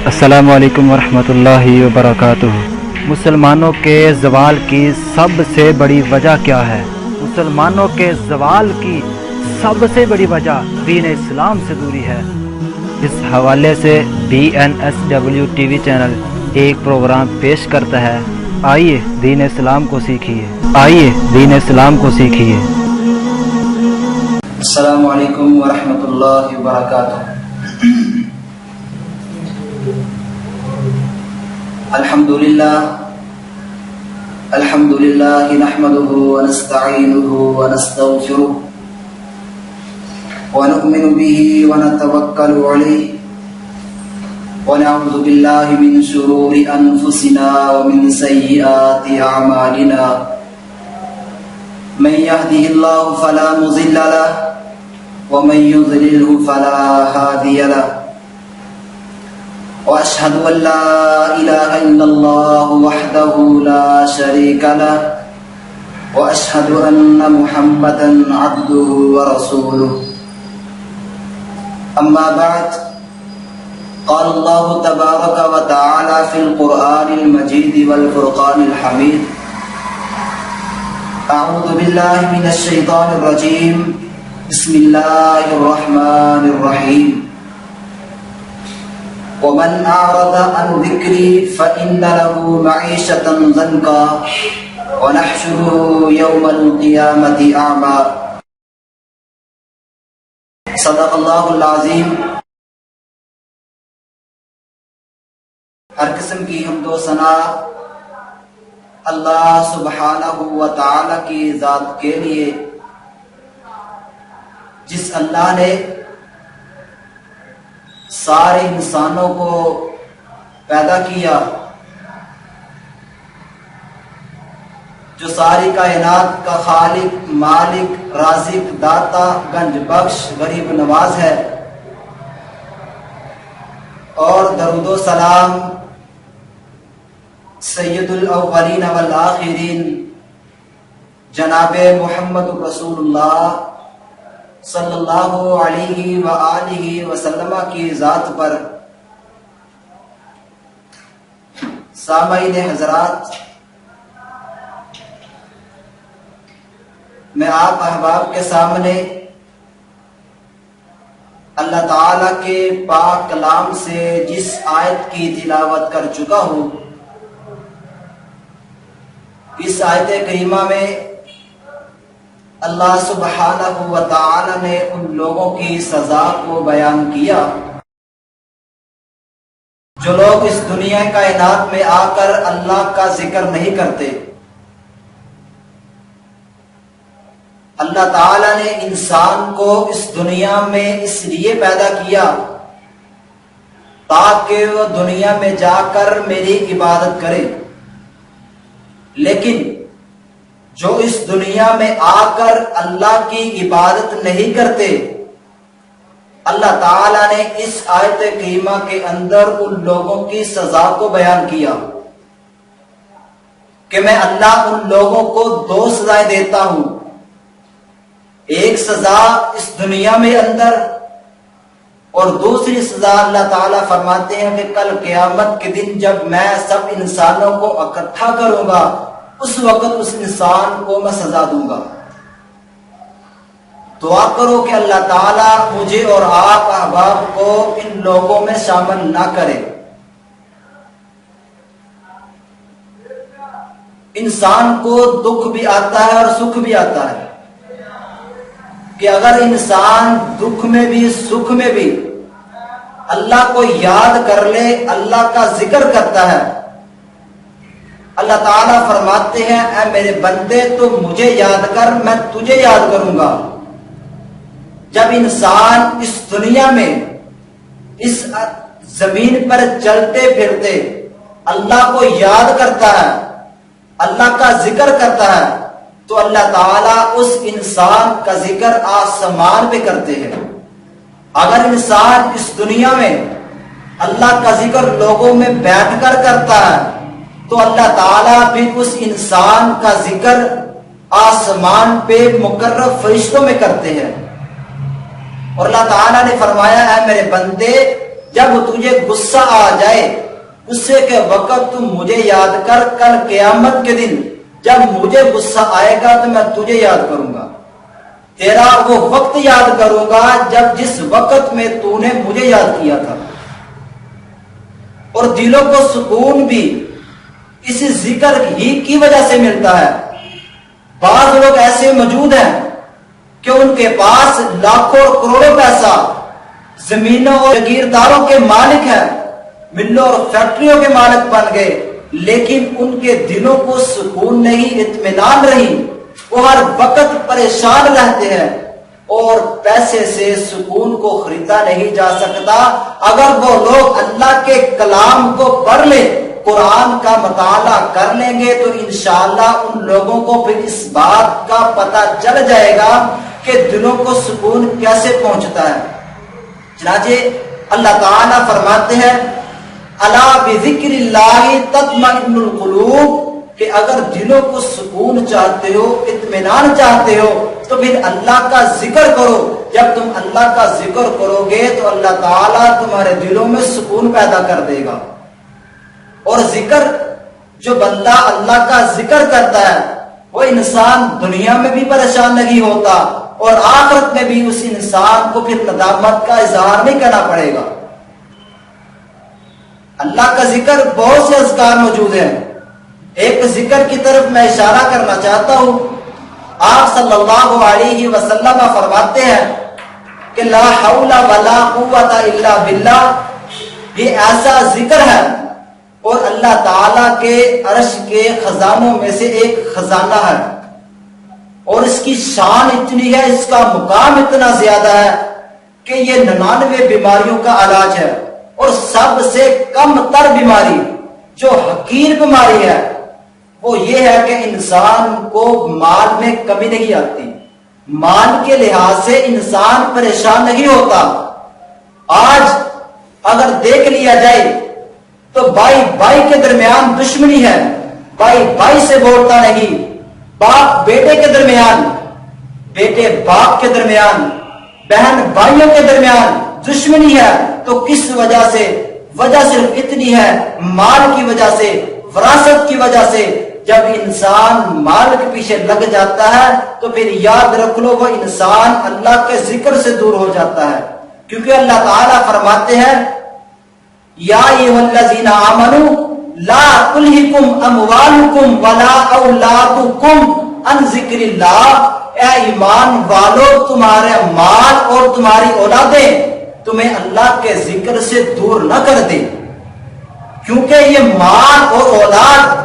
السلام علیکم ورحمۃ اللہ وبرکاتہ۔ مسلمانوں کے زوال کی سب سے بڑی وجہ کیا ہے؟ مسلمانوں کے زوال کی سب سے بڑی وجہ دین اسلام سے دوری ہے۔ اس حوالے سے BNSW TV چینل ایک پروگرام پیش کرتا ہے، آئیے دین اسلام کو سیکھیے، آئیے دین اسلام کو سیکھیے۔ السلام علیکم ورحمۃ اللہ وبرکاتہ۔ الحمدللہ نحمده ونستعینه ونستغفره ونؤمن به ونتوکل علیہ ونعوذ باللہ من شرور انفسنا ومن سیئات اعمالنا، من يهده الله فلا مضل له ومن يضلله فلا هادي له، واشهد ان لا اله الا الله وحده لا شريك له واشهد ان محمدا عبده ورسوله، اما بعد، قال الله تبارك وتعالى في القرآن المجيد والفرقان الحميد، اعوذ بالله من الشيطان الرجيم، بسم الله الرحمن الرحيم، ومن أعرض عن ذكري فإن له معيشة ضنكا ونحشره يوم القيامة أعمى، صدق اللہ العظیم۔ ہر قسم کی حمد و ثنا اللہ سبحانہ و تعالی کی ذات کے لیے، جس اللہ نے سارے انسانوں کو پیدا کیا، جو ساری کائنات کا خالق، مالک، رازق، داتا، گنج بخش، غریب نواز ہے، اور درود و سلام سید الاولین والآخرین جناب محمد رسول اللہ صلی اللہ علیہ وآلہ وسلم کی ذات پر۔ سامعین حضرات، میں آپ احباب کے سامنے اللہ تعالی کے پاک کلام سے جس آیت کی تلاوت کر چکا ہوں، اس آیت کریمہ میں اللہ سبحانہ و تعالی نے ان لوگوں کی سزا کو بیان کیا جو لوگ اس دنیا کائنات میں آ کر اللہ کا ذکر نہیں کرتے۔ اللہ تعالی نے انسان کو اس دنیا میں اس لیے پیدا کیا تاکہ وہ دنیا میں جا کر میری عبادت کرے، لیکن جو اس دنیا میں آ کر اللہ کی عبادت نہیں کرتے، اللہ تعالیٰ نے اس آیت کریمہ کے اندر ان لوگوں کی سزا کو بیان کیا کہ میں اللہ ان لوگوں کو دو سزائیں دیتا ہوں۔ ایک سزا اس دنیا میں اندر، اور دوسری سزا اللہ تعالیٰ فرماتے ہیں کہ کل قیامت کے دن جب میں سب انسانوں کو اکٹھا کروں گا، اس وقت اس انسان کو میں سزا دوں گا۔ دعا کرو کہ اللہ تعالیٰ مجھے اور آپ احباب کو ان لوگوں میں شامل نہ کرے۔ انسان کو دکھ بھی آتا ہے اور سکھ بھی آتا ہے کہ اگر انسان دکھ میں بھی سکھ میں بھی اللہ کو یاد کر لے، اللہ کا ذکر کرتا ہے، اللہ تعالیٰ فرماتے ہیں اے میرے بندے تو مجھے یاد کر، میں تجھے یاد کروں گا۔ جب انسان اس دنیا میں اس زمین پر چلتے پھرتے اللہ کو یاد کرتا ہے، اللہ کا ذکر کرتا ہے، تو اللہ تعالیٰ اس انسان کا ذکر آسمان پہ کرتے ہیں۔ اگر انسان اس دنیا میں اللہ کا ذکر لوگوں میں بیٹھ کر کرتا ہے تو اللہ تعالیٰ بھی اس انسان کا ذکر آسمان پہ مقرب فرشتوں میں کرتے ہیں۔ اور اللہ تعالیٰ نے فرمایا ہے میرے بندے جب تجھے غصہ آ جائے غصے کے وقت تم مجھے یاد کر، کل قیامت کے دن جب مجھے غصہ آئے گا تو میں تجھے یاد کروں گا، تیرا وہ وقت یاد کروں گا جس وقت میں تو نے مجھے یاد کیا تھا۔ اور دلوں کو سکون بھی اسی ذکر ہی کی وجہ سے ملتا ہے۔ بعض لوگ ایسے موجود ہیں کہ ان کے پاس لاکھوں اور کروڑوں پیسہ، زمینوں اور جاگیرداروں کے مالک ہیں، ملوں اور فیکٹریوں کے مالک بن گئے، لیکن ان کے دلوں کو سکون نہیں، اطمینان نہیں، وہ ہر وقت پریشان رہتے ہیں، اور پیسے سے سکون کو خریدا نہیں جا سکتا۔ اگر وہ لوگ اللہ کے کلام کو پڑھ لیں، قرآن کا مطالعہ کر لیں گے تو انشاءاللہ ان لوگوں کو پھر اس بات کا پتہ چل جائے گا کہ دلوں کو سکون کیسے پہنچتا ہے۔ چنانچہ اللہ تعالیٰ فرماتے ہیں الا بذکر اللہ تطمئن القلوب، کہ اگر دلوں کو سکون چاہتے ہو، اطمینان چاہتے ہو تو پھر اللہ کا ذکر کرو۔ جب تم اللہ کا ذکر کرو گے تو اللہ تعالیٰ تمہارے دلوں میں سکون پیدا کر دے گا۔ اور ذکر، جو بندہ اللہ کا ذکر کرتا ہے وہ انسان دنیا میں بھی پریشان نہیں ہوتا، اور آخرت میں بھی اس انسان کو پھر ندامت کا اظہار نہیں کرنا پڑے گا۔ اللہ کا ذکر بہت سے اذکار موجود ہیں، ایک ذکر کی طرف میں اشارہ کرنا چاہتا ہوں۔ آپ صلی اللہ علیہ وسلم فرماتے ہیں کہ لا حول ولا قوت الا باللہ، یہ ایسا ذکر ہے اور اللہ تعالیٰ کے عرش کے خزانوں میں سے ایک خزانہ ہے، اور اس کی شان اتنی ہے، اس کا مقام اتنا زیادہ ہے کہ یہ 99 بیماریوں کا علاج ہے، اور سب سے کم تر بیماری جو حقیر بیماری ہے وہ یہ ہے کہ انسان کو مال میں کمی نہیں آتی، مال کے لحاظ سے انسان پریشان نہیں ہوتا۔ آج اگر دیکھ لیا جائے تو بھائی بھائی کے درمیان دشمنی ہے، بھائی بھائی سے بولتا نہیں، باپ بیٹے کے درمیان، بیٹے باپ کے درمیان، بہن بھائیوں کے درمیان دشمنی ہے، تو کس وجہ سے؟ وجہ صرف اتنی ہے، مال کی وجہ سے، وراثت کی وجہ سے۔ جب انسان مال کے پیچھے لگ جاتا ہے تو پھر یاد رکھ لو وہ انسان اللہ کے ذکر سے دور ہو جاتا ہے، کیونکہ اللہ تعالیٰ فرماتے ہیں یا ایھا الذین آمنوا لا تلہکم اموالکم ولا اولادکم عن ذکر اللہ، اے ایمان والو تمہارے مال اور تمہاری اولادیں تمہیں اللہ کے ذکر سے دور نہ کر دے، کیونکہ یہ مال اور اولاد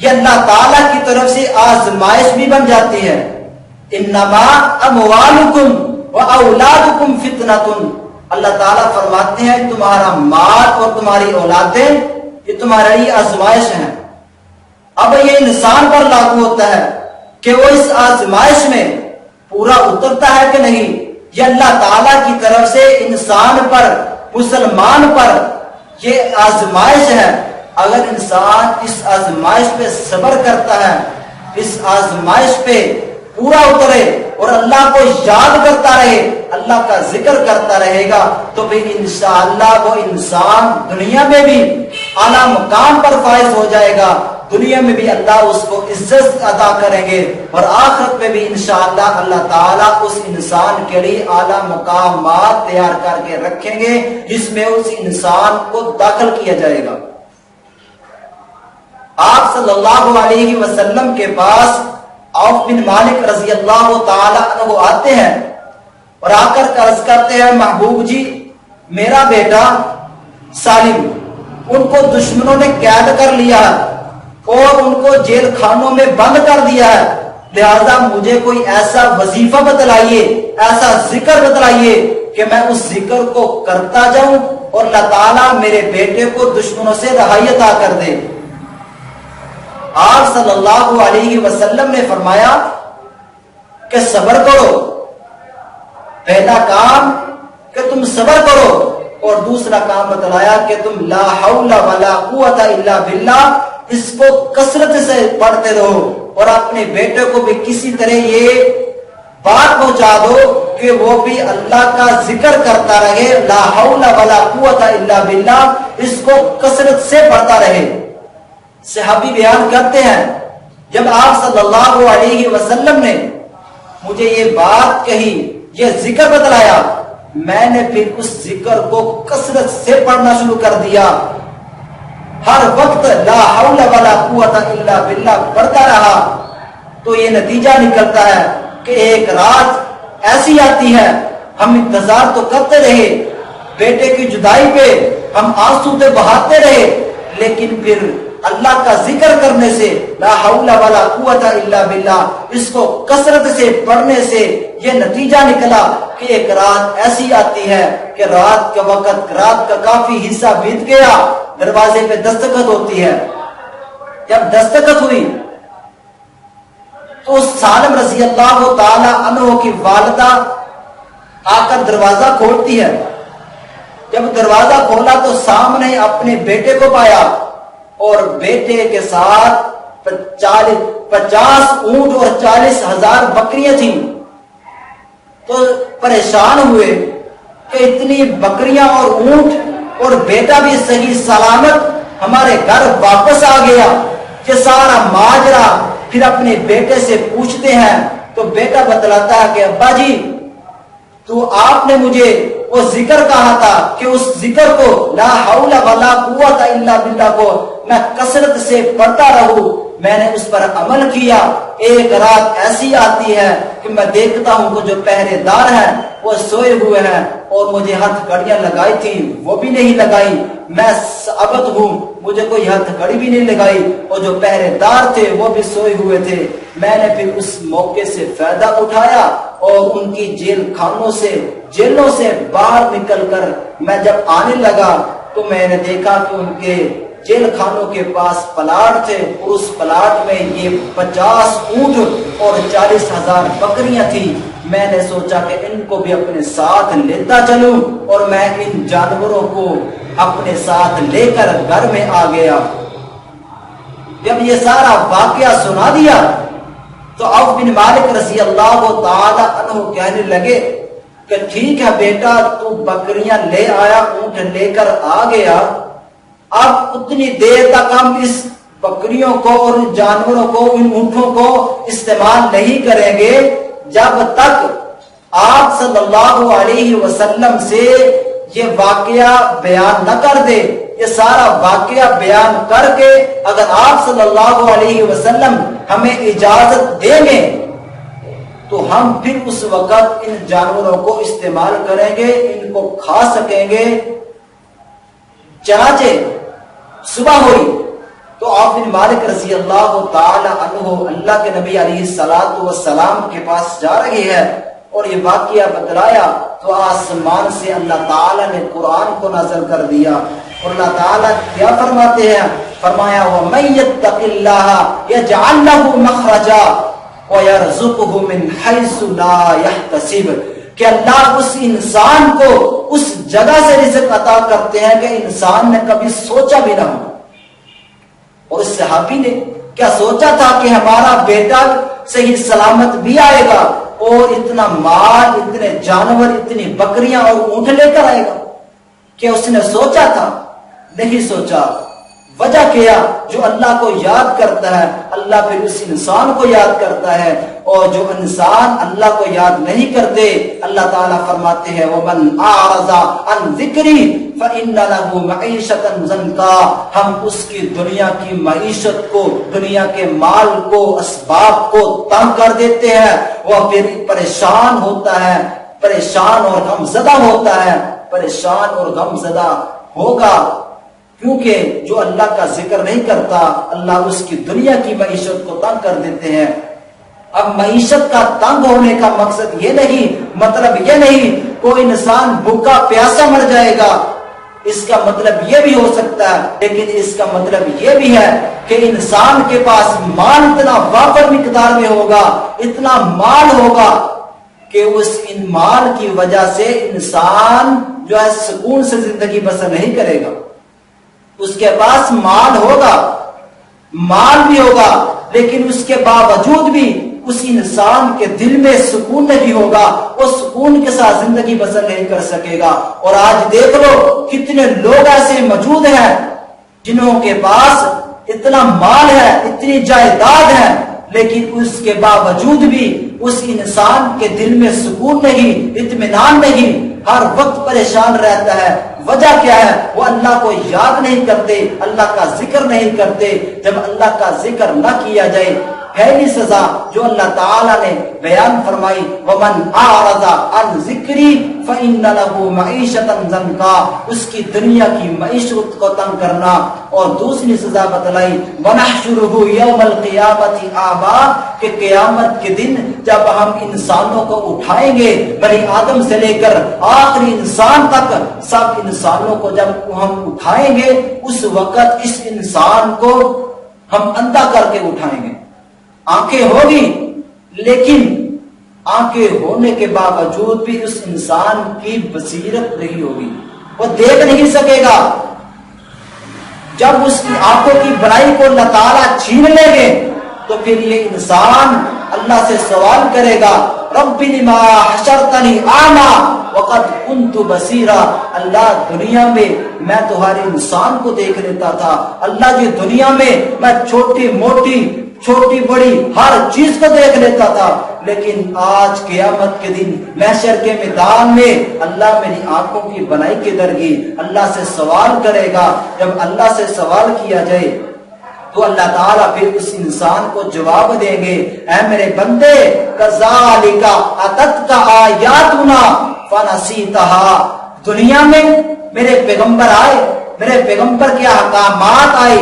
یہ اللہ تعالیٰ کی طرف سے آزمائش بھی بن جاتی ہے۔ انما اموالکم واولادکم فتنۃ، اللہ تعالیٰ فرماتے ہیں تمہارا مال اور تمہاری اولادیں یہ تمہاری آزمائش ہیں۔ اب یہ انسان پر لاگو ہوتا ہے کہ وہ اس آزمائش میں پورا اترتا ہے کہ نہیں۔ یہ اللہ تعالیٰ کی طرف سے انسان پر، مسلمان پر یہ آزمائش ہے۔ اگر انسان اس آزمائش پہ صبر کرتا ہے، اس آزمائش پہ پورا اترے اور اللہ کو یاد کرتا رہے، اللہ کا ذکر کرتا رہے گا، تو پھر انشاءاللہ وہ انسان دنیا میں بھی اعلیٰ مقام پر فائز ہو جائے گا، دنیا میں بھی اللہ اس کو عزت عطا کریں گے، اور آخرت میں بھی انشاءاللہ اللہ تعالیٰ اس انسان کے لیے اعلیٰ مقامات تیار کر کے رکھیں گے جس میں اس انسان کو داخل کیا جائے گا۔ آپ صلی اللہ علیہ وسلم کے پاس عوف بن مالک رضی اللہ تعالی عنہ آتے ہیں اور آ کر عرض کرتے ہیں محبوب جی میرا بیٹا سالم، ان کو دشمنوں نے قید کر لیا اور ان کو جیل خانوں میں بند کر دیا ہے، لہذا مجھے کوئی ایسا وظیفہ بتلائیے، ایسا ذکر بتلائیے کہ میں اس ذکر کو کرتا جاؤں اور اللہ تعالیٰ میرے بیٹے کو دشمنوں سے رہائی عطا کر دے۔ آپ صلی اللہ علیہ وسلم نے فرمایا کہ صبر کرو، پہلا کام کہ تم صبر کرو، اور دوسرا کام بتلایا کہ تم لا حول ولا قوت الا باللہ اس کو کثرت سے پڑھتے رہو، اور اپنے بیٹے کو بھی کسی طرح یہ بات پہنچا دو کہ وہ بھی اللہ کا ذکر کرتا رہے، لا حول ولا قوت الا باللہ، اس کو کثرت سے پڑھتا رہے۔ صحابی بیان کرتے ہیں جب آپ صلی اللہ علیہ وسلم نے مجھے یہ بات کہی، یہ ذکر بتلایا، میں نے پھر اس ذکر کو کثرت سے پڑھنا شروع کر دیا، ہر وقت لا حول ولا قوت الا باللہ پڑھتا رہا۔ تو یہ نتیجہ نکلتا ہے کہ ایک رات ایسی آتی ہے، ہم انتظار تو کرتے رہے، بیٹے کی جدائی پہ ہم آنسو تو بہاتے رہے، لیکن پھر اللہ کا ذکر کرنے سے، لا حول ولا قوت الا باللہ، اس کو کثرت سے پڑھنے سے یہ نتیجہ نکلا کہ ایک رات ایسی آتی ہے کہ رات کا وقت، رات کا کافی حصہ بیت گیا، دروازے پہ دستخط ہوتی ہے۔ جب دستخط ہوئی تو سالم رضی اللہ تعالی عنہ کی والدہ آ کر دروازہ کھولتی ہے۔ جب دروازہ کھولا تو سامنے اپنے بیٹے کو پایا، اور بیٹے کے ساتھ 50 اونٹ اور 40,000 بکریاں تھیں۔ تو پریشان ہوئے کہ اتنی بکریاں اور اونٹ اور بیٹا بھی صحیح سلامت ہمارے گھر واپس آ گیا، یہ سارا ماجرا پھر اپنے بیٹے سے پوچھتے ہیں تو بیٹا بتلاتا ہے کہ ابا جی، تو آپ نے مجھے وہ ذکر کہا تھا کہ اس ذکر کو، لا حول ولا قوت الا باللہ کو میں کثرت سے پڑھتا رہوں، میں نے اس پر عمل کیا۔ ایک رات ایسی آتی ہے کہ میں دیکھتا ہوں کہ جو پہرے دار ہیں وہ سوئے ہوئے ہیں، اور مجھے ہتھ گھڑیاں لگائی تھی وہ بھی نہیں لگائی، میں عبد ہوں، مجھے کوئی ہتھ گھڑی بھی نہیں لگائی، اور جو پہرے دار تھے وہ بھی سوئے ہوئے تھے۔ میں نے پھر اس موقع سے فائدہ اٹھایا اور ان کی جیلوں سے باہر نکل کر میں جب آنے لگا تو میں نے دیکھا کہ ان کے جیل خانوں کے پاس پلاٹ تھے، اور اس پلاٹ میں یہ 50 اونٹ اور 40,000 بکریاں تھیں۔ میں نے سوچا کہ ان کو بھی اپنے ساتھ لیتا چلوں، اور میں ان جانوروں کو اپنے ساتھ لے کر گھر میں آ گیا۔ جب یہ سارا واقعہ سنا دیا تو عوف بن مالک رضی اللہ تعالی عنہ کہنے لگے کہ ٹھیک ہے بیٹا، تو بکریاں لے آیا، اونٹ لے کر آ گیا، اب اتنی دیر تک ہم اس بکریوں کو اور جانوروں کو، ان اونٹوں کو استعمال نہیں کریں گے جب تک آپ صلی اللہ علیہ وسلم سے یہ واقعہ بیان نہ کر دے۔ یہ سارا واقعہ بیان کر کے اگر آپ صلی اللہ علیہ وسلم ہمیں اجازت دیں گے تو ہم پھر اس وقت ان جانوروں کو استعمال کریں گے، ان کو کھا سکیں گے۔ چنانچہ صبح ہوئی تو عوف بن مالک رضی اللہ تعالی عنہ اللہ کے نبی علیہ الصلوۃ والسلام کے پاس جا رہے ہیں، اور یہ واقعہ بتلایا تو آسمان سے اللہ تعالی نے قرآن کو نازل کر دیا، اور اللہ تعالی کیا فرماتے ہیں؟ فرمایا وَمَن يَتَّقِ اللَّهَ يَجْعَل لَّهُ مَخْرَجًا وَيَرْزُقْهُ مِنْ حَيْثُ لَا يَحْتَسِبُ، کہ اللہ اس انسان کو اس جگہ سے رزق عطا کرتے ہیں کہ انسان نے کبھی سوچا بھی نہ ہو۔ اور اس صحابی نے کیا سوچا تھا کہ ہمارا بیٹا صحیح سلامت بھی آئے گا اور اتنا مال، اتنے جانور، اتنی بکریاں اور اونٹ لے کر آئے گا؟ کہ اس نے سوچا تھا؟ نہیں سوچا۔ وجہ کیا؟ جو اللہ کو یاد کرتا ہے اللہ پھر اس انسان کو یاد کرتا ہے، اور جو انسان اللہ کو یاد نہیں کرتے اللہ تعالیٰ فرماتے ہیں وَمَنْ أَعْرَضَ عَنْ ذِكْرِي فَإِنَّ لَهُ مَعِيشَةً ضَنْكًا، ہم اس کی دنیا کی معیشت کو، دنیا کے مال کو، اسباب کو تنگ کر دیتے ہیں، وہ پھر پریشان ہوتا ہے، پریشان اور غمزدہ ہوتا ہے، پریشان اور غمزدہ ہوگا، کیونکہ جو اللہ کا ذکر نہیں کرتا اللہ اس کی دنیا کی معیشت کو تنگ کر دیتے ہیں۔ اب معیشت کا تنگ ہونے کا مقصد یہ نہیں، مطلب یہ نہیں کوئی انسان بھوکا پیاسا مر جائے گا، اس کا مطلب یہ بھی ہو سکتا ہے، لیکن اس کا مطلب یہ بھی ہے کہ انسان کے پاس مال اتنا وافر مقدار میں ہوگا، اتنا مال ہوگا کہ اس ان مال کی وجہ سے انسان جو ہے سکون سے زندگی بسر نہیں کرے گا۔ اس کے پاس مال ہوگا، مال بھی ہوگا، لیکن اس کے باوجود بھی اس انسان کے دل میں سکون نہیں ہوگا، وہ سکون کے ساتھ زندگی بسر نہیں کر سکے گا۔ اور آج دیکھ لو کتنے لوگ ایسے موجود ہیں جنہوں کے پاس اتنا مال ہے، اتنی جائیداد ہے، لیکن اس کے باوجود بھی اس انسان کے دل میں سکون نہیں، اطمینان نہیں، ہر وقت پریشان رہتا ہے۔ وجہ کیا ہے؟ وہ اللہ کو یاد نہیں کرتے، اللہ کا ذکر نہیں کرتے۔ جب اللہ کا ذکر نہ کیا جائے، پہلی سزا جو اللہ تعالیٰ نے بیان فرمائی، وَمَنْ أَعْرَضَ عَنْ ذِكْرِي فَإِنَّ لَهُ مَعِيشَةً ضَنْكًا، اس کی دنیا کی معیشت کو تنگ کرنا۔ اور دوسری سزا بتلائی، وَنَحْشُرُهُ يَوْمَ الْقِيَامَةِ أَعْمَى، کہ قیامت کے دن جب ہم انسانوں کو اٹھائیں گے، بنی آدم سے لے کر آخری انسان تک سب انسانوں کو جب ہم اٹھائیں گے، اس وقت اس انسان کو ہم اندھا کر کے اٹھائیں گے۔ آنکھیں ہوگی لیکن آنکھیں ہونے کے باوجود بھی اس انسان کی بصیرت نہیں ہوگی، وہ دیکھ نہیں سکے گا۔ جب اس کی آنکھوں کی بڑائی کو اللہ تعالیٰ چھین لیں گے تو پھر یہ انسان اللہ سے سوال کرے گا، رب لما حشرتنی اعمی وقد كنت بصیرا، اللہ دنیا میں میں تمہارے انسان کو دیکھ لیتا تھا، اللہ جی دنیا میں میں چھوٹی موٹی چھوٹی بڑی ہر چیز کو دیکھ لیتا تھا، لیکن آج قیامت کے دن محشر کے میدان میں اللہ میری آنکھوں کی بنائی کدھر گئی؟ اللہ سے سوال کرے گا۔ جب اللہ سے سوال کیا جائے تو اللہ تعالیٰ پھر اس انسان کو جواب دیں گے، اے میرے بندے، کذالک اتتک آیاتنا فنسیتها، دنیا میں میرے پیغمبر آئے، میرے پیغمبر کے احکامات آئے،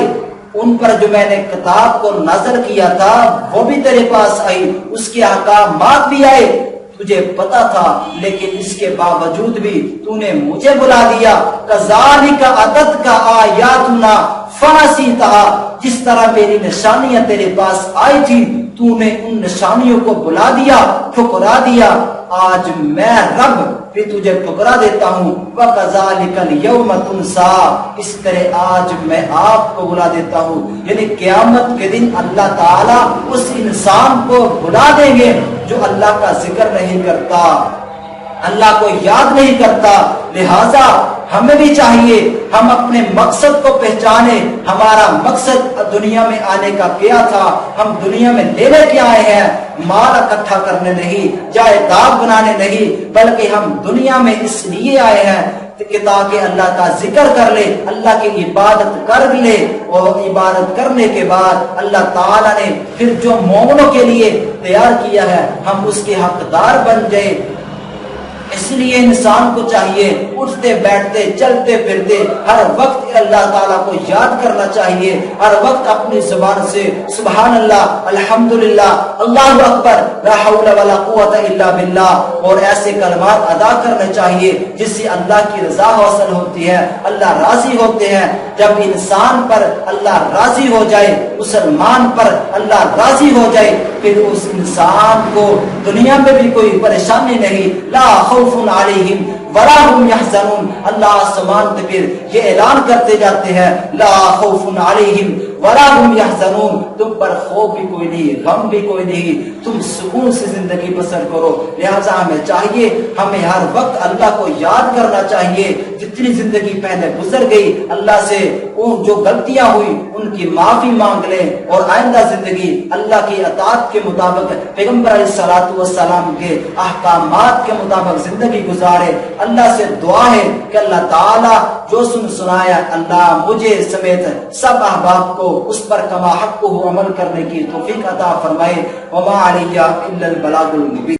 ان پر جو میں نے کتاب کو نازل کیا تھا وہ بھی تیرے پاس آئی، اس کے احکامات بھی آئے، تجھے پتا تھا، لیکن اس کے باوجود بھی تو نے مجھے بلا دیا۔ کذالک اتتک آیاتنا فنسیتها، جس طرح میری نشانیاں تیرے پاس آئی تھی تو نے ان نشانیوں کو بلا دیا، ٹھکرا دیا، آج میں رب بھی تجھے ٹھکرا دیتا ہوں۔ وَكَذَلِكَ الْيَوْمَ تُنْسَى، اس طرح آج میں آپ کو بلا دیتا ہوں۔ یعنی قیامت کے دن اللہ تعالیٰ اس انسان کو بلا دیں گے جو اللہ کا ذکر نہیں کرتا، اللہ کو یاد نہیں کرتا۔ لہذا ہمیں بھی چاہیے ہم اپنے مقصد کو پہچانے، ہمارا مقصد دنیا میں آنے کا کیا تھا، ہم دنیا میں لینے کے آئے ہیں، مال اکٹھا کرنے نہیں، جائیداد بنانے نہیں، بلکہ ہم دنیا میں اس لیے آئے ہیں کہ تاکہ اللہ کا ذکر کر لے، اللہ کی عبادت کر لے، اور عبادت کرنے کے بعد اللہ تعالیٰ نے پھر جو مومنوں کے لیے تیار کیا ہے ہم اس کے حقدار بن جائے۔ اس لیے انسان کو چاہیے اٹھتے بیٹھتے چلتے پھرتے ہر وقت اللہ تعالیٰ کو یاد کرنا چاہیے، ہر وقت اپنی زبان سے سبحان اللہ، الحمدللہ، اللہ اکبر، لا حول ولا قوت الا باللہ، اور ایسے کلمات ادا کرنے چاہیے جس سے اللہ کی رضا حاصل ہوتی ہے، اللہ راضی ہوتے ہیں۔ جب انسان پر اللہ راضی ہو جائے، مسلمان پر اللہ راضی ہو جائے، پھر اس انسان کو دنیا میں بھی کوئی پریشانی نہیں، لا خوف علیہم ولا هم يحزنون۔ اللہ آسمان سے پھر یہ اعلان کرتے جاتے ہیں، لا خوف علیہم ولا هم يحزنون، تم پر خوف بھی کوئی نہیں، غم بھی کوئی نہیں، تم سکون سے زندگی بسر کرو۔ لہذا ہمیں چاہیے، ہمیں ہر وقت اللہ کو یاد کرنا چاہیے، جتنی زندگی پہلے گزر گئی اللہ سے ان جو غلطیاں ہوئی ان کی معافی مانگ لیں، اور آئندہ زندگی اللہ کی اطاعت کے مطابق پیغمبر علیہ الصلوۃ والسلام کے احکامات کے مطابق زندگی گزارے۔ اللہ سے دعا ہے کہ اللہ تعالیٰ جو سنایا اللہ مجھے سمیت سب احباب کو اس پر کما حق عمل کرنے کی توفیق عطا فرمائے۔ وما علیہ الا البلاغ المبین۔